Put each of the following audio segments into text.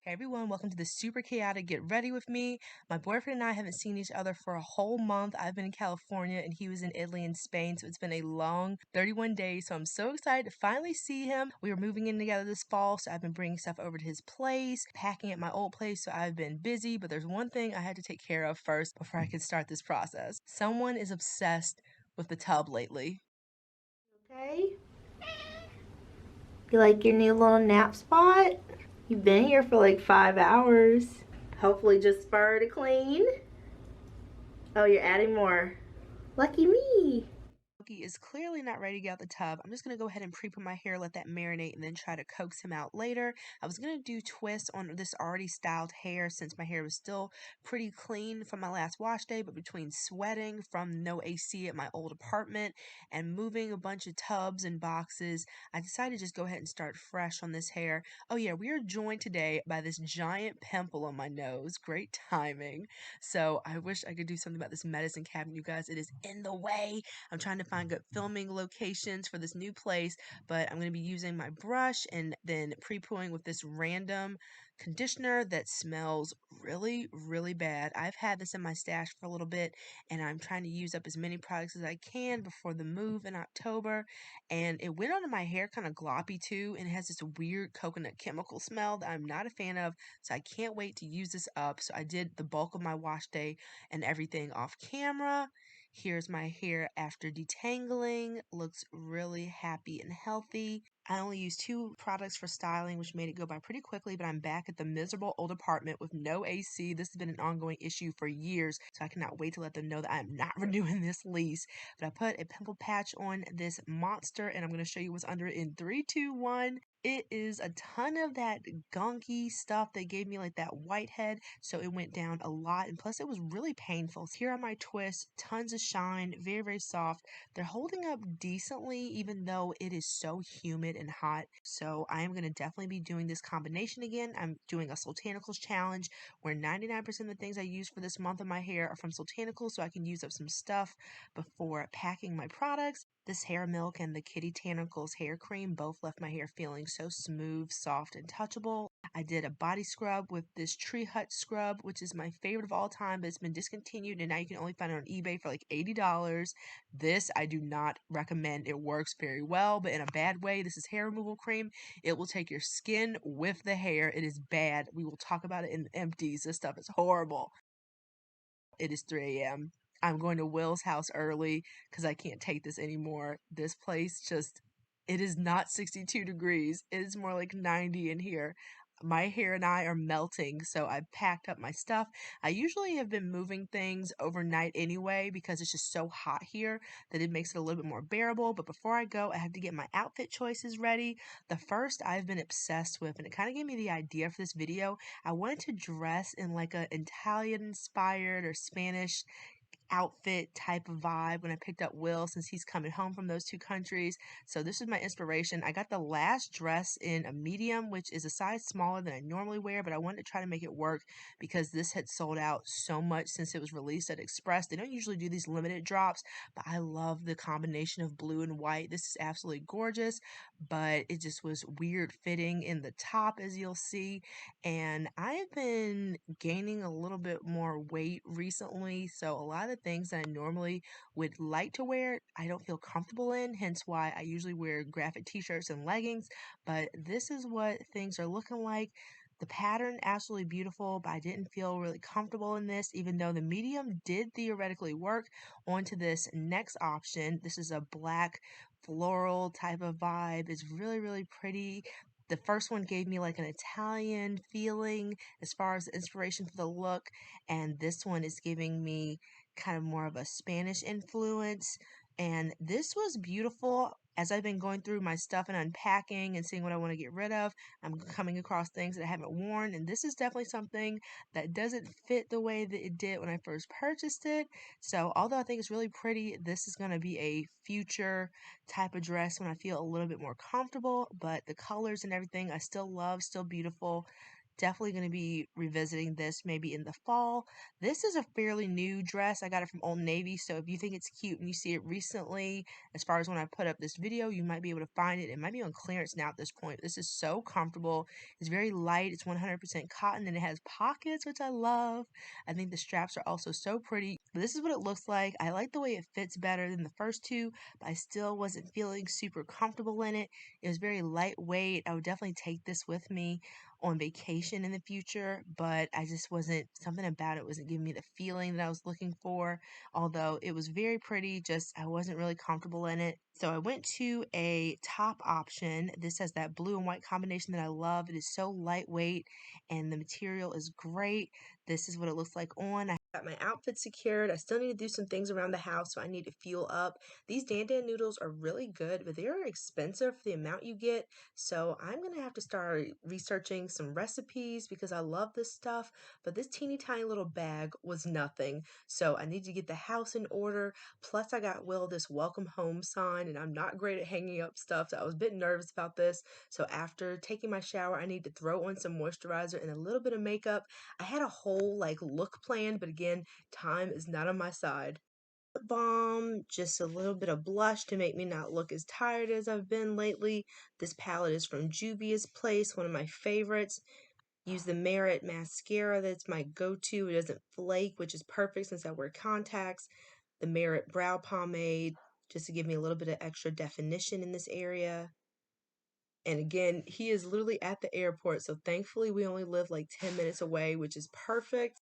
Hey everyone, welcome to the super chaotic Get Ready with me. My boyfriend and I haven't seen each other for a whole month. I've been in California and he was in Italy and Spain, so it's been a long 31 days. So I'm so excited to finally see him. We were moving in together this fall, so I've been bringing stuff over to his place, packing at my old place, so I've been busy. But there's one thing I had to take care of first before I could start this process. Someone is obsessed with the tub lately. Okay. You like your new little nap spot? You've been here for like 5 hours. Hopefully just fur to clean. Oh, you're adding more. Lucky me. Loki is clearly not ready to get out the tub. I'm just going to go ahead and pre-put my hair, let that marinate, and then try to coax him out later. I was going to do twists on this already styled hair since my hair was still pretty clean from my last wash day, but between sweating from no AC at my old apartment and moving a bunch of tubs and boxes, I decided to just go ahead and start fresh on this hair. Oh yeah, we are joined today by this giant pimple on my nose. Great timing. So I wish I could do something about this medicine cabinet, you guys. It is in the way. I'm trying to find good filming locations for this new place, but I'm going to be using my brush and then pre-pooing with this random conditioner that smells really, really bad. I've had this in my stash for a little bit, and I'm trying to use up as many products as I can before the move in October. And it went onto my hair kind of gloppy too, and it has this weird coconut chemical smell that I'm not a fan of, so I can't wait to use this up. So I did the bulk of my wash day and everything off camera. Here's my hair after detangling. Looks really happy and healthy. I only used 2 products for styling, which made it go by pretty quickly, but I'm back at the miserable old apartment with no AC. This has been an ongoing issue for years, so I cannot wait to let them know that I'm not renewing this lease. But I put a pimple patch on this monster, and I'm going to show you what's under it in 3, 2, 1. It is a ton of that gunky stuff that gave me like that whitehead, so it went down a lot, and plus it was really painful. So here are my twists, tons of shine, very, very soft. They're holding up decently even though it is so humid and hot. So I am going to definitely be doing this combination again. I'm doing a Sultanicals challenge where 99% of the things I use for this month of my hair are from Sultanicals, so I can use up some stuff before packing my products. This hair milk and the Kitty Tanicals hair cream both left my hair feeling so smooth, soft, and touchable. I did a body scrub with this Tree Hut scrub, which is my favorite of all time, but it's been discontinued and now you can only find it on eBay for like $80. This I do not recommend. It works very well, but in a bad way. This is hair removal cream. It will take your skin with the hair. It is bad. We will talk about it in the empties. This stuff is horrible. It is 3 a.m. I'm going to Will's house early because I can't take this anymore. This place just, it is not 62 degrees. It is more like 90 in here. My hair and I are melting, so I packed up my stuff. I usually have been moving things overnight anyway because it's just so hot here that it makes it a little bit more bearable. But before I go, I have to get my outfit choices ready. The first I've been obsessed with, and it kind of gave me the idea for this video. I wanted to dress in like an Italian inspired or Spanish outfit type of vibe when I picked up Will since he's coming home from those 2 countries. So this is my inspiration. I got the last dress in a medium, which is a size smaller than I normally wear, but I wanted to try to make it work because this had sold out so much since it was released at Express. They don't usually do these limited drops, but I love the combination of blue and white. This is absolutely gorgeous, but it just was weird fitting in the top, as you'll see. And I have been gaining a little bit more weight recently, so a lot of the things that I normally would like to wear, I don't feel comfortable in, hence why I usually wear graphic t-shirts and leggings. But this is what things are looking like. The pattern absolutely beautiful, but I didn't feel really comfortable in this, even though the medium did theoretically work. Onto this next option. This is a black floral type of vibe. It's really, really pretty. The first one gave me like an Italian feeling as far as the inspiration for the look, and this one is giving me kind of more of a Spanish influence. And this was beautiful. As I've been going through my stuff and unpacking and seeing what I want to get rid of, I'm coming across things that I haven't worn, and this is definitely something that doesn't fit the way that it did when I first purchased it. So, although I think it's really pretty, this is going to be a future type of dress when I feel a little bit more comfortable, but the colors and everything I still love, still beautiful. Definitely going to be revisiting this maybe in the fall. This is a fairly new dress. I got it from Old Navy, so if you think it's cute and you see it recently, as far as when I put up this video, you might be able to find it. It might be on clearance now at this point. This is so comfortable. It's very light. It's 100% cotton and it has pockets, which I love. I think the straps are also so pretty. This is what it looks like. I like the way it fits better than the first two, but I still wasn't feeling super comfortable in it. It was very lightweight. I would definitely take this with me on vacation in the future, but I just wasn't, something about it wasn't giving me the feeling that I was looking for. Although it was very pretty, just I wasn't really comfortable in it. So I went to a top option. This has that blue and white combination that I love. It is so lightweight and the material is great. This is what it looks like on. I got my outfit secured. I still need to do some things around the house, so I need to fuel up. These Dan Dan noodles are really good, but they're expensive for the amount you get. So I'm going to have to start researching some recipes because I love this stuff, but this teeny tiny little bag was nothing. So I need to get the house in order. Plus I got Will this welcome home sign and I'm not great at hanging up stuff. So I was a bit nervous about this. So after taking my shower, I need to throw on some moisturizer and a little bit of makeup. I had a whole look planned, but again, time is not on my side. Balm, just a little bit of blush to make me not look as tired as I've been lately. This palette is from Juvia's Place, one of my favorites. Use the Merit mascara, that's my go-to. It doesn't flake, which is perfect since I wear contacts. The Merit brow pomade, just to give me a little bit of extra definition in this area. And again, he is literally at the airport, so thankfully we only live like 10 minutes away, which is perfect.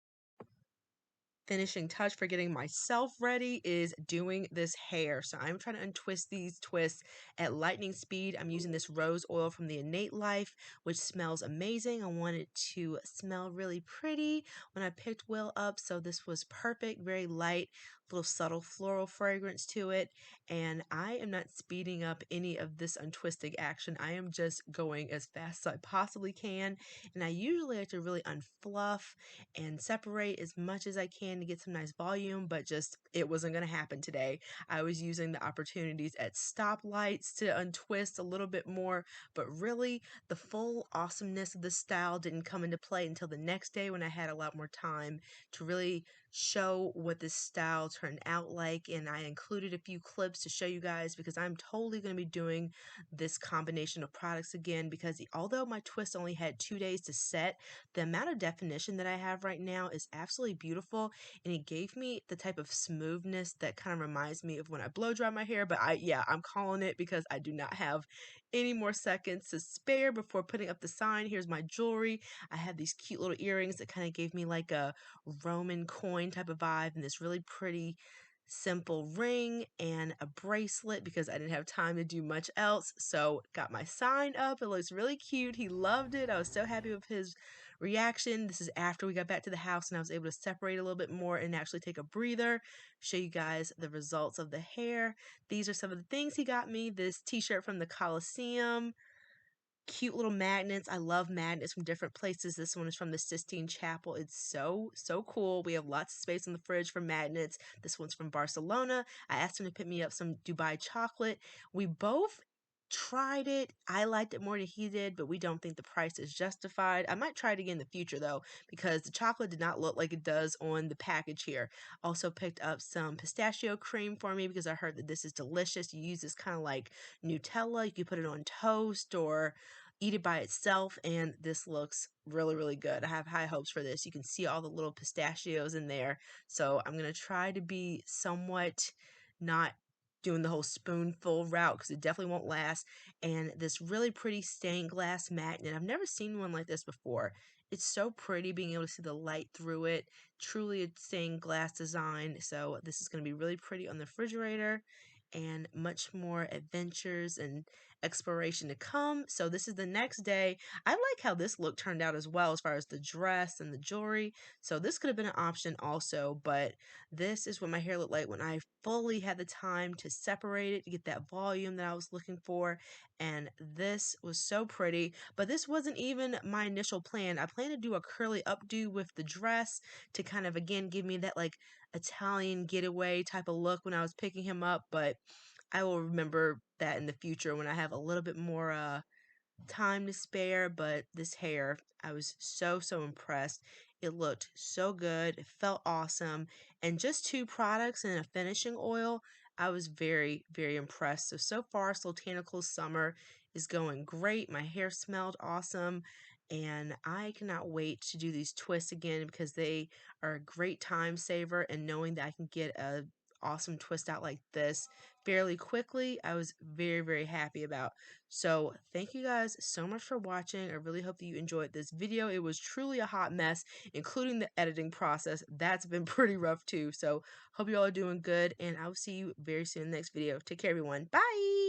Finishing touch for getting myself ready is doing this hair. So I'm trying to untwist these twists at lightning speed. I'm using this rose oil from the Innate Life, which smells amazing. I want it to smell really pretty when I picked Will up. So this was perfect, very light, little subtle floral fragrance to it. And I am not speeding up any of this untwisting action. I am just going as fast as I possibly can. And I usually like to really unfluff and separate as much as I can to get some nice volume, but just it wasn't going to happen today. I was using the opportunities at stoplights to untwist a little bit more, but really the full awesomeness of the style didn't come into play until the next day when I had a lot more time to really show what this style turned out like. And I included a few clips to show you guys because I'm totally going to be doing this combination of products again because although my twist only had 2 days to set, the amount of definition that I have right now is absolutely beautiful, and it gave me the type of smoothness that kind of reminds me of when I blow dry my hair. But I'm calling it because I do not have any more seconds to spare before putting up the sign. Here's my jewelry. I have these cute little earrings that kind of gave me like a Roman coin type of vibe, and this really pretty simple ring and a bracelet because I didn't have time to do much else. So got my sign up. It looks really cute. He loved it. I was so happy with his reaction. This is after we got back to the house and I was able to separate a little bit more and actually take a breather, show you guys the results of the hair. These are some of the things he got me. This t-shirt from the Coliseum, cute little magnets. I love magnets from different places. This one is from the Sistine Chapel. It's so cool. We have lots of space in the fridge for magnets. This one's from Barcelona. I asked him to pick me up some Dubai chocolate. We both tried it. I liked it more than he did, but we don't think the price is justified. I might try it again in the future though, because the chocolate did not look like it does on the package here. Also picked up some pistachio cream for me because I heard that this is delicious. You use this kind of like Nutella. You can put it on toast or eat it by itself, and this looks really good. I have high hopes for this. You can see all the little pistachios in there, so I'm gonna try to be somewhat not doing the whole spoonful route because it definitely won't last. And this really pretty stained glass magnet, I've never seen one like this before. It's so pretty being able to see the light through it. Truly a stained glass design, so this is going to be really pretty on the refrigerator, and much more adventures and exploration to come. So this is the next day. I like how this look turned out as well as far as the dress and the jewelry. So this could have been an option also, but this is what my hair looked like when I fully had the time to separate it to get that volume that I was looking for. And this was so pretty, but this wasn't even my initial plan. I planned to do a curly updo with the dress to kind of again give me that like Italian getaway type of look when I was picking him up, but I will remember that in the future when I have a little bit more time to spare, but this hair, I was so impressed. It looked so good. It felt awesome. And just 2 products and a finishing oil, I was very impressed. So far, Sultanical's summer is going great. My hair smelled awesome, and I cannot wait to do these twists again because they are a great time saver, and knowing that I can get a awesome twist out like this fairly quickly, I was very happy about. So thank you guys so much for watching. I really hope that you enjoyed this video. It was truly a hot mess, including the editing process. That's been pretty rough too. So hope you all are doing good, and I will see you very soon in the next video. Take care, everyone. Bye!